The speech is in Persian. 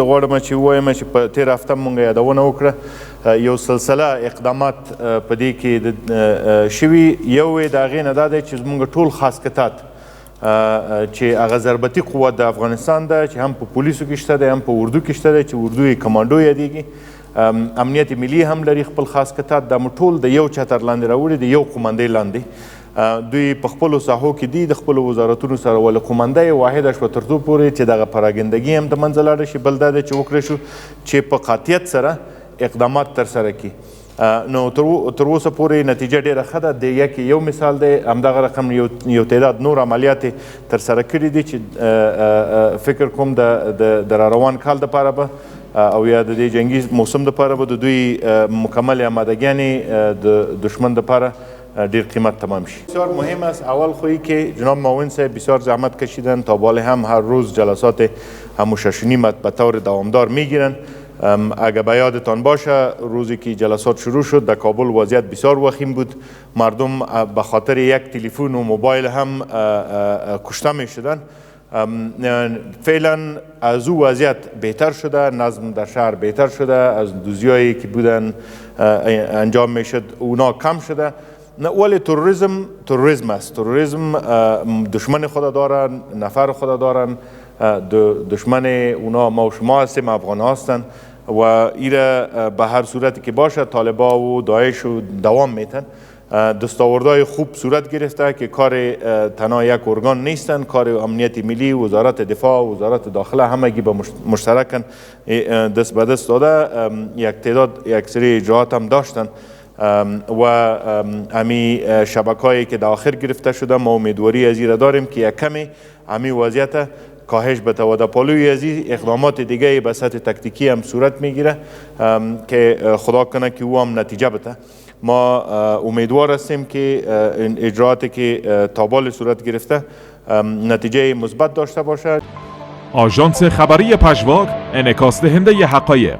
غواړم چې ووایم چې په تېره هفته مونږ یادونه وکړه یو سلسله اقدامات په دې کې شوي. یو یې د هغې نه دا دی چې زموږ ټول خاسکتات چې هغه ضربتي قوت د افغانستان ده چې هم په پولیسو کې شته دی هم په اردو کې شته دی چې اردو یې کمانډو یادېږي. امنیت ملي هم لري خپل خاسکتات. دا مو ټول د یو چتر لاندې راوړي د یو قومندې لاندې. دوی په خپلو ساحو کې دي د خپلو وزارتونو سره ولې قومنده یې واحده شوه تر څو پورې چې دغه پراګندګي هم د منځه لاړه شي. بل دا دی چې وکړی شو چې په قاطعیت سره اقدامات ترسره کړي. نو تر اوسه پورې نتیجه ډېره ښه ده. د یکې یو مثال دی، همدغه رقم یو تعداد نور عملیات یې ترسره کړي دي چې فکر کوم د راروان کال دپاره به او یا د دې جنګي موسم دپاره به د دوی مکمل آمادگیانې د دشمن دپاره دیر قیمت تمام شد. بسیار مهم است. اول خویی که جناب معاون صاحب بسیار زحمت کشیدن تا بالا هم هر روز جلسات همو 6:30 به طور دوامدار میگیرن. اگر به یادتان باشه روزی که جلسات شروع شد در کابل وضعیت بسیار وخیم بود. مردم به خاطر یک تلفن و موبایل هم کشته می شدن. فعلا از او وضعیت بهتر شده، نظم در شهر بهتر شده، از دوزیایی که بودن انجام می شد اونا کم شده. ولی تروریسم است. تروریسم دشمن خود دارن، نفر خود دارن. دشمن اونا ما و شما هستیم، افغان هستن و ایره به هر صورتی که باشه طالبا و داعش و دوام میتن. دستاوردهای خوب صورت گرفته که کار تنها یک ارگان نیستن. کار امنیت ملی، وزارت دفاع، وزارت داخله همگی به مشترکن دست به دست داده. یک تعداد یک سری اجراعات هم داشتن و امی شبکه‌ای که در آخر گرفته شده ما امیدواری از این داریم که یک کمی امی وضعیت کاهش بده و در پالوی از این اقدامات دیگه به سطح تکتیکی هم صورت میگیره که خدا کنه که او هم نتیجه بده. ما امیدوار هستیم که اجراعاتی که تا بال صورت گرفته نتیجه مثبت داشته باشد. آژانس خبری پژواک، انعکاس دهنده حقایق.